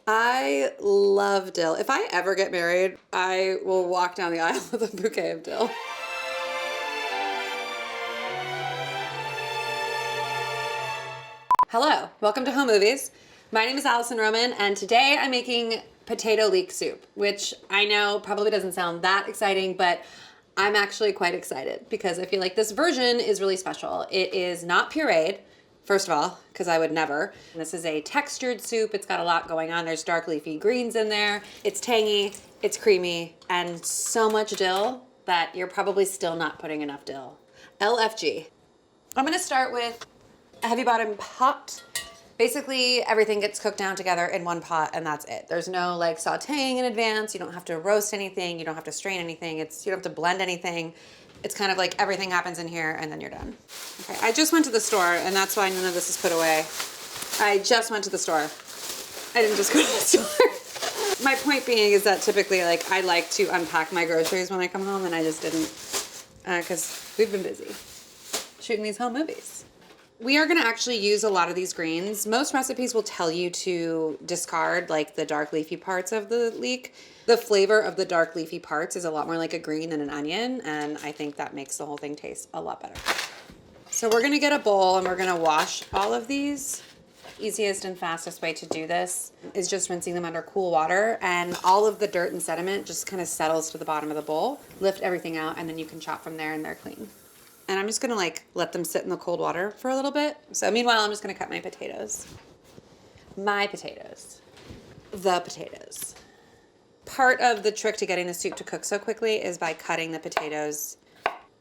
I love dill. If I ever get married, I will walk down the aisle with a bouquet of dill. Hello, welcome to Home Movies. My name is Alison Roman, and today I'm making potato leek soup, which I know probably doesn't sound that exciting, but I'm actually quite excited because I feel like this version is really special. It is not pureed, first of all, because I would never. This is a textured soup. It's got a lot going on. There's dark leafy greens in there. It's tangy, it's creamy, and so much dill that you're probably still not putting enough dill. LFG. I'm gonna start with a heavy bottom pot. Basically, everything gets cooked down together in one pot and that's it. There's no like sauteing in advance. You don't have to roast anything. You don't have to strain anything. You don't have to blend anything. It's kind of like everything happens in here and then you're done. Okay, I just went to the store and that's why none of this is put away. I just went to the store. I didn't just go to the store. My point being is that typically like I like to unpack my groceries when I come home and I just didn't because we've been busy shooting these home movies. We are gonna actually use a lot of these greens. Most recipes will tell you to discard like the dark leafy parts of the leek. The flavor of the dark leafy parts is a lot more like a green than an onion, and I think that makes the whole thing taste a lot better. So we're gonna get a bowl and we're gonna wash all of these. Easiest and fastest way to do this is just rinsing them under cool water, and all of the dirt and sediment just kind of settles to the bottom of the bowl. Lift everything out and then you can chop from there and they're clean. And I'm just gonna like let them sit in the cold water for a little bit. So meanwhile, I'm just gonna cut my potatoes. My potatoes. The potatoes. Part of the trick to getting the soup to cook so quickly is by cutting the potatoes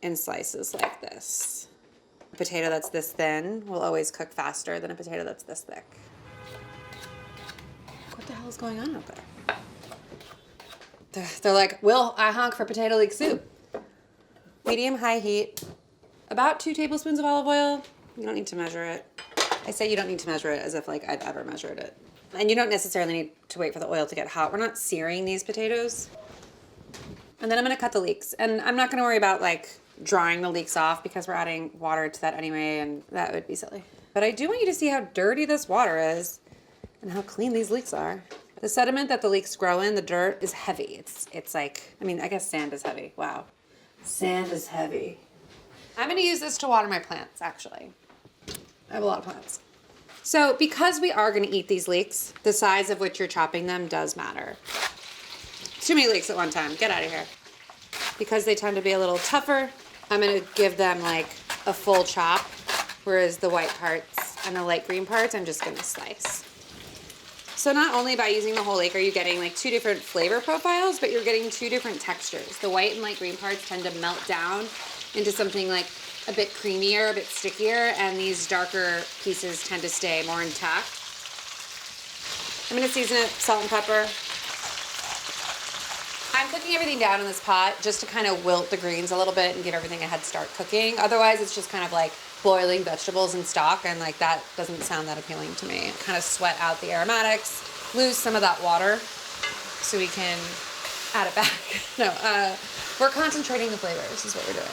in slices like this. A potato that's this thin will always cook faster than a potato that's this thick. What the hell is going on out there? They're like, Will, I honk for potato leek soup. Medium high heat. About 2 tablespoons of olive oil. You don't need to measure it. I say you don't need to measure it as if like I've ever measured it. And you don't necessarily need to wait for the oil to get hot. We're not searing these potatoes. And then I'm gonna cut the leeks. And I'm not gonna worry about like drying the leeks off because we're adding water to that anyway and that would be silly. But I do want you to see how dirty this water is and how clean these leeks are. The sediment that the leeks grow in, the dirt, is heavy. It's like, I mean, I guess sand is heavy. Wow. Sand is heavy. I'm gonna use this to water my plants, actually. I have a lot of plants. So because we are gonna eat these leeks, the size of which you're chopping them does matter. Too many leeks at one time, get out of here. Because they tend to be a little tougher, I'm gonna give them like a full chop, whereas the white parts and the light green parts, I'm just gonna slice. So not only by using the whole leek are you getting like 2 different flavor profiles, but you're getting 2 different textures. The white and light green parts tend to melt down into something like a bit creamier, a bit stickier, and these darker pieces tend to stay more intact. I'm gonna season it, salt and pepper. I'm cooking everything down in this pot just to kind of wilt the greens a little bit and give everything a head start cooking. Otherwise, it's just kind of like boiling vegetables in stock, and like that doesn't sound that appealing to me. Kind of sweat out the aromatics, lose some of that water so we can add it back. No, we're concentrating the flavors is what we're doing.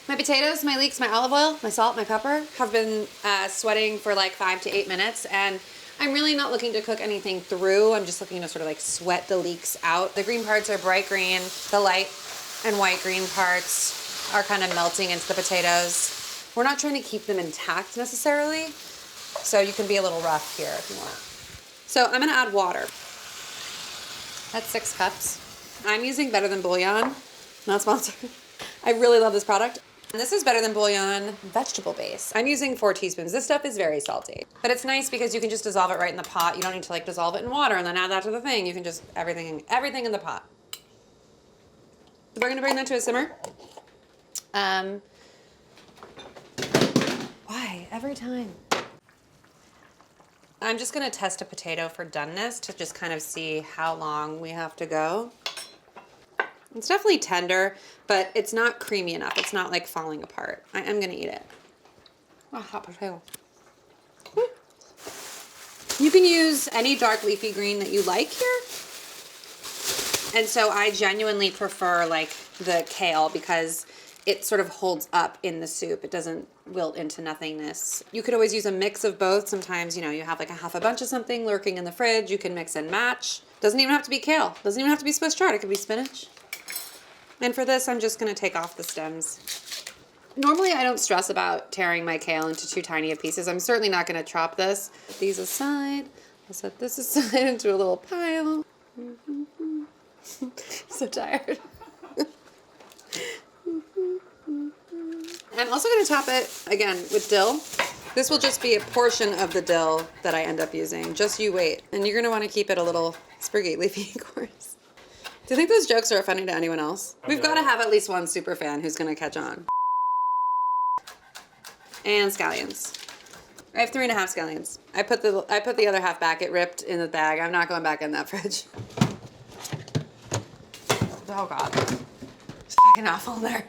My potatoes, my leeks, my olive oil, my salt, my pepper have been sweating for like 5 to 8 minutes, and I'm really not looking to cook anything through. I'm just looking to sort of like sweat the leeks out. The green parts are bright green. The light and white green parts are kind of melting into the potatoes. We're not trying to keep them intact necessarily, so you can be a little rough here if you want. So I'm gonna add water. That's 6 cups. I'm using Better Than Bouillion, not sponsored. I really love this product. And this is Better Than Bouillion vegetable base. I'm using 4 teaspoons. This stuff is very salty, but it's nice because you can just dissolve it right in the pot. You don't need to like dissolve it in water and then add that to the thing. You can just, everything in the pot. We're gonna bring that to a simmer. Why? Every time. I'm just gonna test a potato for doneness to just kind of see how long we have to go. It's definitely tender, but it's not creamy enough. It's not like falling apart. I'm gonna eat it. Oh, hot potato. Woo. You can use any dark leafy green that you like here. And so I genuinely prefer like the kale because it sort of holds up in the soup. It doesn't wilt into nothingness. You could always use a mix of both. Sometimes, you know, you have like a half a bunch of something lurking in the fridge. You can mix and match. Doesn't even have to be kale. Doesn't even have to be Swiss chard. It could be spinach. And for this, I'm just gonna take off the stems. Normally, I don't stress about tearing my kale into too tiny of pieces. I'm certainly not gonna chop this. Put these aside. I'll set this aside into a little pile. So tired. I'm also going to top it, again, with dill. This will just be a portion of the dill that I end up using. Just you wait. And you're going to want to keep it a little spriggy, leafy, of course. Do you think those jokes are funny to anyone else? We've got to have at least one super fan who's going to catch on. And scallions. I have 3.5 scallions. I put the other half back. It ripped in the bag. I'm not going back in that fridge. Oh God. It's fucking awful there.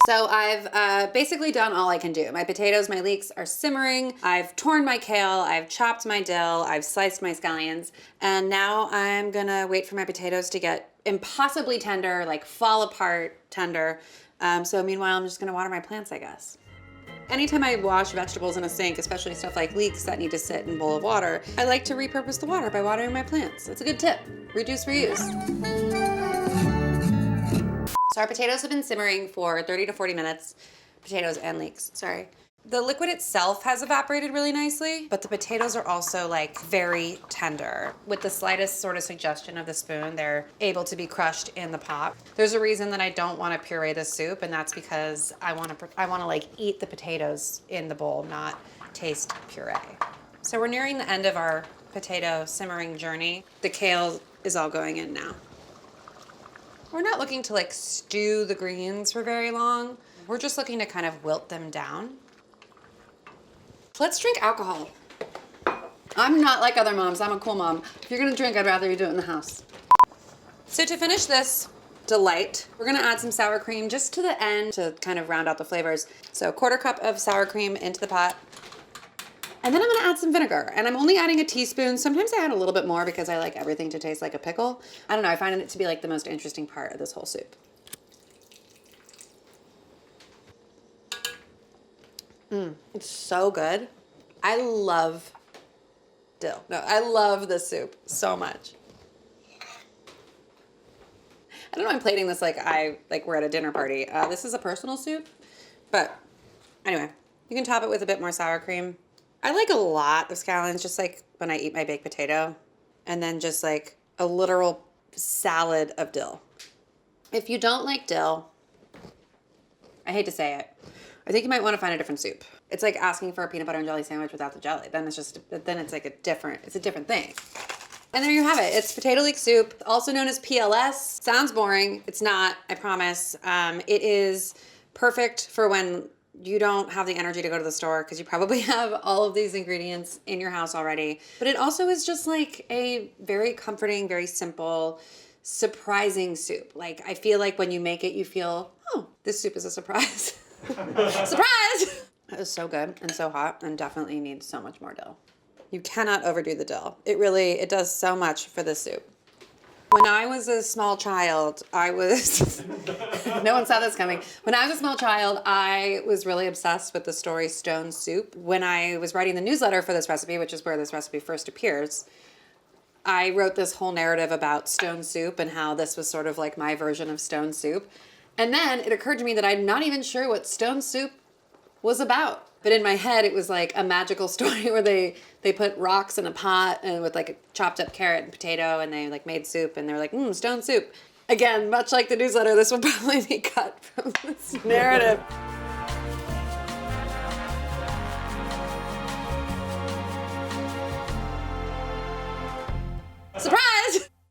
So I've basically done all I can do. My potatoes, my leeks are simmering. I've torn my kale. I've chopped my dill. I've sliced my scallions. And now I'm gonna wait for my potatoes to get impossibly tender, like fall apart tender. So meanwhile, I'm just gonna water my plants, I guess. Anytime I wash vegetables in a sink, especially stuff like leeks that need to sit in a bowl of water, I like to repurpose the water by watering my plants. It's a good tip. Reduce, reuse. So our potatoes have been simmering for 30 to 40 minutes. Potatoes and leeks, sorry. The liquid itself has evaporated really nicely, but the potatoes are also like very tender. With the slightest sort of suggestion of the spoon, they're able to be crushed in the pot. There's a reason that I don't want to puree the soup, and that's because I want to like eat the potatoes in the bowl, not taste puree. So we're nearing the end of our potato simmering journey. The kale is all going in now. We're not looking to like stew the greens for very long. We're just looking to kind of wilt them down. Let's drink alcohol. I'm not like other moms. I'm a cool mom. If you're gonna drink, I'd rather you do it in the house. So to finish this delight, we're gonna add some sour cream just to the end to kind of round out the flavors. So 1/4 cup of sour cream into the pot. And then I'm gonna add some vinegar, and I'm only adding a teaspoon. Sometimes I add a little bit more because I like everything to taste like a pickle. I don't know, I find it to be like the most interesting part of this whole soup. It's so good. I love dill. No, I love this soup so much. I don't know, I'm plating this like we're at a dinner party. This is a personal soup, but anyway, you can top it with a bit more sour cream. I like a lot of scallions, just like when I eat my baked potato, and then just like a literal salad of dill. If you don't like dill, I hate to say it, I think you might want to find a different soup. It's like asking for a peanut butter and jelly sandwich without the jelly. Then it's like a different thing. And there you have it. It's potato leek soup, also known as PLS. Sounds boring. It's not, I promise. It is perfect for when you don't have the energy to go to the store because you probably have all of these ingredients in your house already. But it also is just like a very comforting, very simple, surprising soup. Like I feel like when you make it, you feel, oh, this soup is a surprise. Surprise! It was so good and so hot and definitely needs so much more dill. You cannot overdo the dill. It does so much for this soup. When I was a small child, no one saw this coming. When I was a small child, I was really obsessed with the story Stone Soup. When I was writing the newsletter for this recipe, which is where this recipe first appears, I wrote this whole narrative about Stone Soup and how this was sort of like my version of Stone Soup. And then it occurred to me that I'm not even sure what Stone Soup was about. But in my head, it was like a magical story where they put rocks in a pot and with like a chopped up carrot and potato, and they like made soup, and they were like, stone soup. Again, much like the newsletter, this will probably be cut from this narrative.